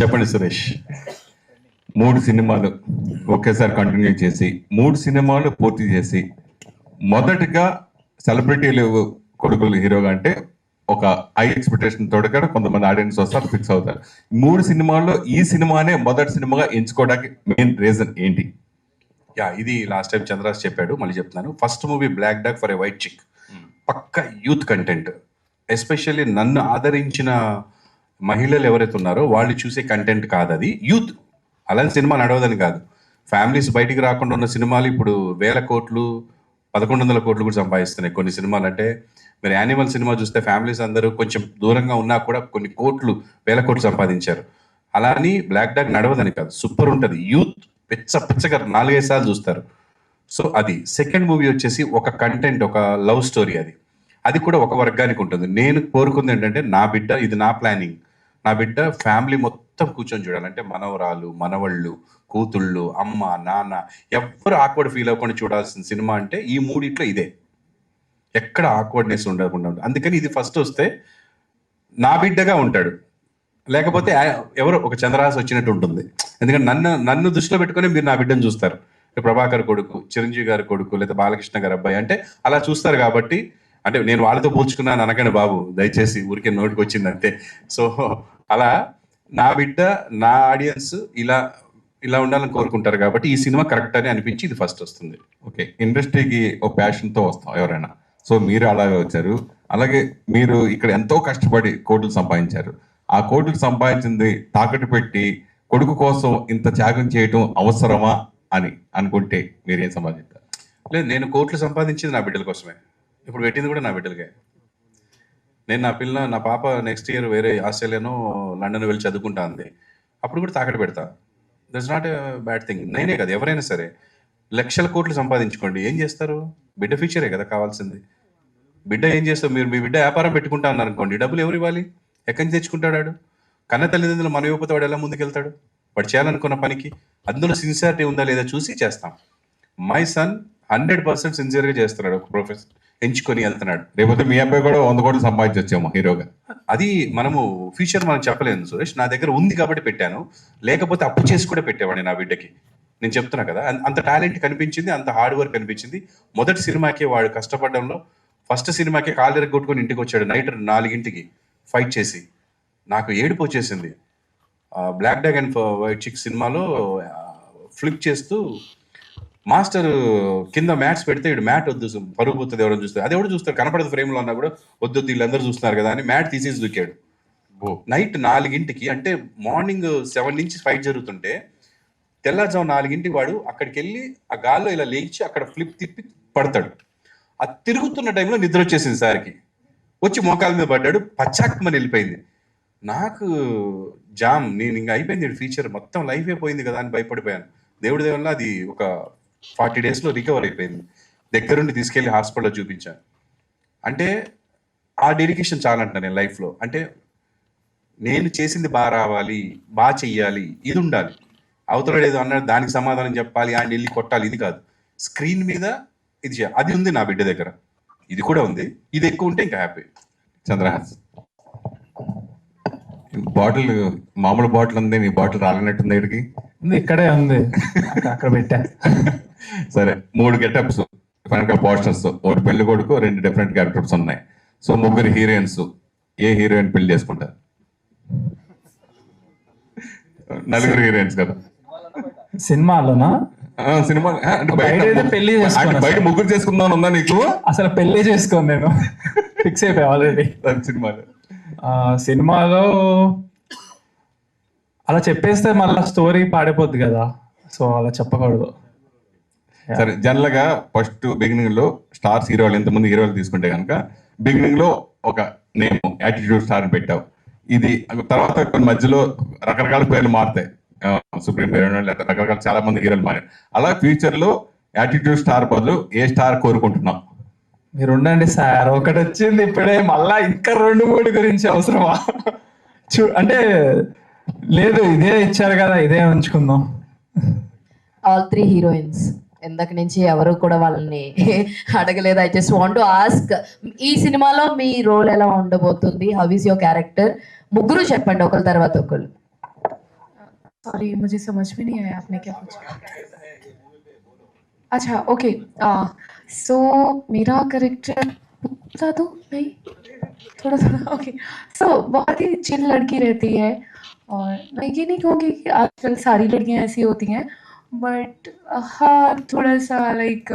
చెప్పండి సురేష్. 3 సినిమాలు ఒకేసారి కంటిన్యూ చేసి 3 సినిమాలు పూర్తి చేసి మొదటిగా సెలబ్రిటీలు కొడుకులు హీరోగా అంటే ఒక హై ఎక్స్పెక్టేషన్ తోడుగా కొంతమంది ఆడియన్స్ వస్తారు, ఫిక్స్ అవుతారు. 3 సినిమాల్లో ఈ సినిమానే మొదటి సినిమాగా ఎంచుకోవడానికి మెయిన్ రీజన్ ఏంటి? ఇది లాస్ట్ టైం చంద్రాస్ చెప్పాడు, మళ్ళీ చెప్తున్నాను. First movie black dog for a white chick, పక్క యూత్ కంటెంట్. ఎస్పెషల్లీ నన్ను ఆదరించిన మహిళలు ఎవరైతే ఉన్నారో వాళ్ళు చూసే కంటెంట్ కాదు అది. యూత్ అలాంటి సినిమా నడవదని కాదు. ఫ్యామిలీస్ బయటికి రాకుండా ఉన్న సినిమాలు ఇప్పుడు 1000 కోట్లు 1100 కోట్లు కూడా సంపాదిస్తున్నాయి కొన్ని సినిమాలు. అంటే మీరు యానిమల్ సినిమా చూస్తే ఫ్యామిలీస్ అందరూ కొంచెం దూరంగా ఉన్నా కూడా కొన్ని కోట్లు 1000 కోట్లు సంపాదించారు. అలా అని బ్లాక్ డాగ్ నడవదని కాదు, సూపర్ ఉంటుంది. యూత్ పిచ్చగా 4-5 సార్లు చూస్తారు. సో అది. సెకండ్ మూవీ వచ్చేసి ఒక కంటెంట్, ఒక లవ్ స్టోరీ. అది కూడా ఒక వర్గానికి ఉంటుంది. నేను కోరుకుంది ఏంటంటే నా బిడ్డ, ఇది నా ప్లానింగ్, నా బిడ్డ ఫ్యామిలీ మొత్తం కూర్చొని చూడాలంటే మనవరాలు, మనవళ్ళు, కూతుళ్ళు, అమ్మ, నాన్న ఎవ్వరు ఆక్వర్డ్ ఫీల్ అవ్వకుండా చూడాల్సిన సినిమా అంటే ఈ మూడిట్లో ఇదే. ఎక్కడ ఆక్వర్డ్నెస్ ఉండకుండా ఉంటుంది. అందుకని ఇది ఫస్ట్ వస్తే నా బిడ్డగా ఉంటాడు, లేకపోతే ఎవరో ఒక చంద్రహాస్ వచ్చినట్టు ఉంటుంది. ఎందుకంటే నన్ను దృష్టిలో పెట్టుకొని మీరు నా బిడ్డను చూస్తారు. ప్రభాకర్ కొడుకు, చిరంజీవి గారి కొడుకు, లేదా బాలకృష్ణ గారి అబ్బాయి అంటే అలా చూస్తారు. కాబట్టి అంటే నేను వాళ్ళతో పోల్చుకున్నాను అనకండి బాబు, దయచేసి, ఊరికే నోటికి వచ్చింది అంతే. సో అలా నా బిడ్డ, నా ఆడియన్స్ ఇలా ఉండాలని కోరుకుంటారు. కాబట్టి ఈ సినిమా కరెక్ట్ అని అనిపించి ఇది ఫస్ట్ వస్తుంది. ఓకే, ఇండస్ట్రీకి ఒక ప్యాషన్తో వస్తాం ఎవరైనా. సో మీరు అలాగే వచ్చారు. అలాగే మీరు ఇక్కడ ఎంతో కష్టపడి కోట్లు సంపాదించారు. ఆ కోట్లు సంపాదించింది తాకట్టు పెట్టి కొడుకు కోసం ఇంత త్యాగం చేయటం అవసరమా అని అనుకుంటే మీరేం సమాధిస్తారు? లేదు, నేను కోట్లు సంపాదించింది నా బిడ్డల కోసమే. ఇప్పుడు పెట్టింది కూడా నా బిడ్డలకే. నేను నా పాప నెక్స్ట్ ఇయర్ వేరే ఆస్ట్రేలియానో లండన్ వెళ్ళి చదువుకుంటా అంది. అప్పుడు కూడా తాకట్టు పెడతా. That's not a bad thing. నేనే కదా, ఎవరైనా సరే లక్షల కోట్లు సంపాదించుకోండి, ఏం చేస్తారు? బిడ్డ ఫ్యూచరే కదా కావాల్సింది. బిడ్డ ఏం చేస్తారు? మీరు మీ బిడ్డ వ్యాపారం పెట్టుకుంటా అన్నారు అనుకోండి, డబ్బులు ఎవరు ఇవ్వాలి? ఎక్కడి నుంచి తెచ్చుకుంటాడు? కన్న తల్లిదండ్రులు మన ఇవ్వకపోతే వాడు ఎలా ముందుకెళ్తాడు? వాడు చేయాలనుకున్న పనికి అందులో సిన్సియారిటీ ఉందా లేదా చూసి చేస్తాం. మై సన్ 100% సిన్సియర్గా చేస్తున్నాడు, ఒక ప్రొఫెషన్ ఎంచుకొని వెళ్తున్నాడు. రేపు మీ అబ్బాయి కూడా 100 కోట్లు సంపాదించొచ్చేమో హీరోగా. అది మనము ఫ్యూచర్ మనం చెప్పలేదు సురేష్. నా దగ్గర ఉంది కాబట్టి పెట్టాను, లేకపోతే అప్పు చేసి కూడా పెట్టేవాడిని నా బిడ్డకి. నేను చెప్తున్నా కదా, అంత టాలెంట్ కనిపించింది, అంత హార్డ్ వర్క్ కనిపించింది. మొదటి సినిమాకే వాడు కష్టపడడంలో, ఫస్ట్ సినిమాకే కాలు కొట్టుకొని ఇంటికి వచ్చాడు నైట్ 4 ఫైట్ చేసి. నాకు ఏడుపు వచ్చేసింది. బ్లాక్ డాగ్ అండ్ వైట్ చిక్ సినిమాలో ఫ్లిప్ చేస్తూ మాస్టర్ కింద మ్యాట్స్ పెడితే ఇడు మ్యాట్ వద్దు, పరుగు పోతుంది, ఎవరైనా చూస్తారు, అది ఎవరు చూస్తారు, కనపడదు ఫ్రేమ్లో అన్నా కూడా వద్దు వీళ్ళందరూ చూస్తున్నారు కదా అని మ్యాట్ తీసేసి దూకాడు. నైట్ 4 అంటే మార్నింగ్ 7 నుంచి ఫైట్ జరుగుతుంటే తెల్లారుజాము 4 వాడు అక్కడికి వెళ్ళి ఆ గాల్లో ఇలా లేచి అక్కడ ఫ్లిప్ తిప్పి పడతాడు. ఆ తిరుగుతున్న టైంలో నిద్ర వచ్చేసింది సార్కి, వచ్చి మోకాల మీద పడ్డాడు, పచ్చాక్కమని వెళ్ళిపోయింది. నాకు జామ్, నేను ఇంకా అయిపోయింది ఫీచర్, మొత్తం లైఫ్ అయిపోయింది కదా అని భయపడిపోయాను. దేవుడి దేవుళ్ళ అది ఒక 40 డేస్లో రికవర్ అయిపోయింది. దగ్గరుండి తీసుకెళ్ళి హాస్పిటల్లో చూపించాను. అంటే ఆ డెడికేషన్ చాలంట నేను లైఫ్లో. అంటే నేను చేసింది బాగా రావాలి, బాగా చెయ్యాలి, ఇది ఉండాలి. అవతల ఏదో అన్నాడు దానికి సమాధానం చెప్పాలి, ఆయన వెళ్ళి కొట్టాలి, ఇది కాదు. స్క్రీన్ మీద ఇది చేయాలి. అది ఉంది నా బిడ్డ దగ్గర, ఇది కూడా ఉంది. ఇది ఎక్కువ ఉంటే ఇంకా హ్యాపీ. చంద్రహాస్, బాటిల్ మామూలు బాటిల్ ఉంది, నీ బాటిల్ రాలినట్టుంది. ఇక్కడికి ఇక్కడే ఉంది, అక్కడ పెట్టా. సరే, 3 గెటప్స్, పోస్టర్స్, ఒకటి పెళ్లి కొడుకు, 2 డిఫరెంట్ క్యారెక్టర్స్ ఉన్నాయి. సో 3 హీరోయిన్స్, ఏ హీరోయిన్ పెళ్లి చేసుకుంటారు? 4 హీరోయిన్స్ కదా సినిమాలోనా? సినిమా పెళ్లి బయట 3 చేసుకుందాం ఉందా నీకు? అసలు పెళ్లి చేసుకోను, నేను ఫిక్స్ అయిపోయా ఆల్రెడీ. సినిమాలో అలా చెప్పేస్తే మళ్ళీ స్టోరీ పాడిపోద్ది కదా, సో అలా చెప్పకూడదు. సరే, జనరల్ గా ఫస్ట్ బిగినింగ్ లో స్టార్స్ హీరోలు, ఎంతమంది హీరోలు తీసుకుంటే కనుక బిగినింగ్ లో ఒక నేమ్ యాటిట్యూడ్ స్టార్ అని పెట్టావు. ఇది తర్వాత కొన్ని మధ్యలో రకరకాల పేర్లు మారుతాయి, సుప్రీం పేరు, రకరకాల చాలా మంది హీరోలు మారారు. అలా ఫ్యూచర్ లో యాటిట్యూడ్ స్టార్ బదులు ఏ స్టార్ కోరుకుంటున్నాం? మీరు ఉండండి సార్, ఒకటి వచ్చింది ఇప్పుడే, మళ్ళా ఇంకా 2-3 గురించి అవసరమా? అంటే లేదు, ఇదే ఇచ్చారు కదా, ఇదే ఉంచుకుందాం. ఆల్ 3 హీరోయిన్స్, ఇందాక నుంచి ఎవరు కూడా వాళ్ళని అడగలేదు. I just want to ask, ఈ సినిమాలో మీ రోల్ ఎలా ఉండబోతుంది? How is your character? 3 చెప్పండి, ఒకరి తర్వాత ఒకరు. सॉरी मुझे समझ में नहीं आया आपने क्या पूछा. अच्छा ओके सो मेरा करेक्टर बता दो नहीं थोड़ा थोड़ा ओके सो बहुत ही चिल लड़की रहती है और मैं ये नहीं कहूँगी कि आजकल सारी लड़कियां ऐसी होती हैं बट हाँ थोड़ा सा लाइक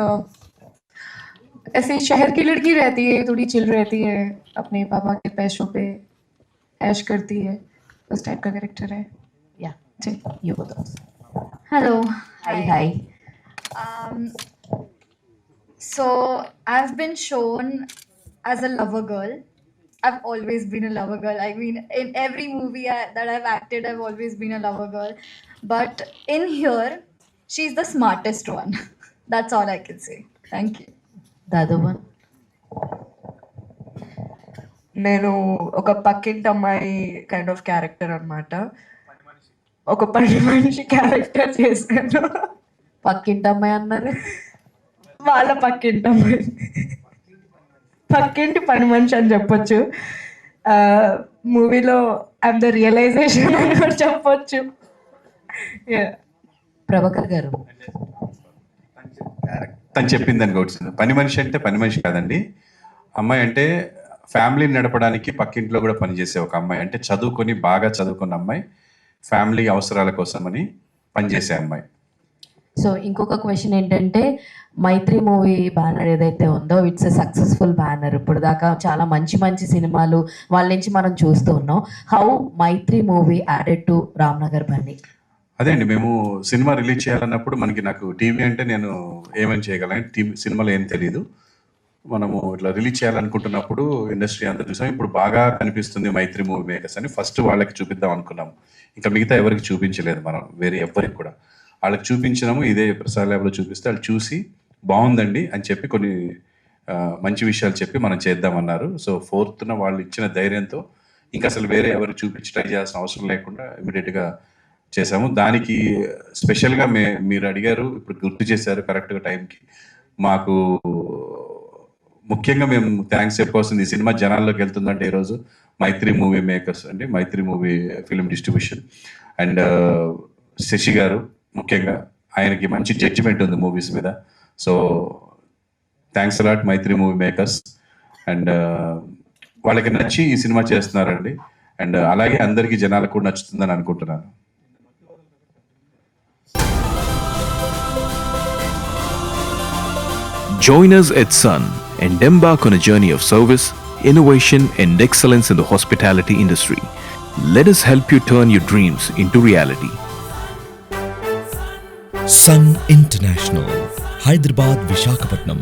ऐसे शहर की लड़की रहती है थोड़ी चिल रहती है अपने पापा के पैसों पे ऐश करती है उस टाइप का कैरेक्टर है Yeah, ji. you go those. Hello. Hi. So I've been shown as a lover girl. I've always been a lover girl. I mean, in every movie that I've acted, I've always been a lover girl. But in here, she's the smartest one. That's all I can say. Thank you. The other one. నేను ఒక పక్కింటి అమ్మాయి kind of character అన్నమాట. ఒక పని మనిషి character చేశాను. పక్కింటి అమ్మాయి అన్నారు. వాళ్ళ పక్కింటి అమ్మాయి పక్కింటి పని మనిషి అని చెప్పొచ్చు. మూవీలో ఐమ్ ద రియలైజేషన్ అని కూడా చెప్పొచ్చు. ప్రభాకర్ గారు. తను చెప్పింది దానికి వచ్చింది. పని మనిషి అంటే పని మనిషి కాదండి, అమ్మాయి అంటే ఫ్యామిలీని నడపడానికి పక్కింట్లో కూడా పనిచేసే ఒక అమ్మాయి. అంటే చదువుకొని బాగా చదువుకున్న అమ్మాయి, ఫ్యామిలీ అవసరాల కోసమని పనిచేసే అమ్మాయి. సో ఇంకొక క్వశ్చన్ ఏంటంటే మైత్రి మూవీ బ్యానర్ ఏదైతే ఉందో ఇట్స్ ఎ సక్సెస్ఫుల్ బ్యానర్. ఇప్పుడు దాకా చాలా మంచి మంచి సినిమాలు వాళ్ళ నుంచి మనం చూస్తూ ఉన్నాం. How Maithri movie added to Ramnagar Bunny? అదే అండి, మేము సినిమా రిలీజ్ చేయాలన్నప్పుడు నాకు టీవీ అంటే నేను ఏమని చేయగలను, టీవీ సినిమాలో ఏం తెలియదు. మనము ఇట్లా రిలీజ్ చేయాలనుకుంటున్నప్పుడు ఇండస్ట్రీ అంతా చూసాం. ఇప్పుడు బాగా కనిపిస్తుంది మైత్రి మూవీ మేకర్స్ అని ఫస్ట్ వాళ్ళకి చూపిద్దాం అనుకున్నాము. ఇంకా మిగతా ఎవరికి చూపించలేదు, మనం వేరే ఎవరికి కూడా. వాళ్ళకి చూపించినాము, ఇదే ప్రసాద్ ల్యాబ్లో చూపిస్తే వాళ్ళు చూసి బాగుందండి అని చెప్పి కొన్ని మంచి విషయాలు చెప్పి మనం చేద్దామన్నారు. సో 4th వాళ్ళు ఇచ్చిన ధైర్యంతో ఇంకా అసలు వేరే ఎవరికి చూపించి ట్రై చేయాల్సిన అవసరం లేకుండా ఇమీడియట్గా చేసాము. దానికి స్పెషల్గా మీరు అడిగారు, ఇప్పుడు గుర్తు చేశారు కరెక్ట్గా టైంకి. మాకు ముఖ్యంగా మేము థ్యాంక్స్ చెప్పుకోవాల్సింది, ఈ సినిమా జనాల్లోకి వెళ్తుందంటే ఈరోజు మైత్రి మూవీ మేకర్స్ అండి, Mythri movie film distribution and Sasi గారు ముఖ్యంగా. ఆయనకి మంచి జడ్జిమెంట్ ఉంది మూవీస్ మీద. So thanks a lot Mythri movie makers. And వాళ్ళకి నచ్చి ఈ సినిమా చేస్తున్నారండి. అండ్ అలాగే అందరికీ జనాలకు కూడా నచ్చుతుందని అనుకుంటున్నాను. Join us at Sun and embark on a journey of service, innovation, and excellence in the hospitality industry. Let us help you turn your dreams into reality. Sun International, Hyderabad, Visakhapatnam.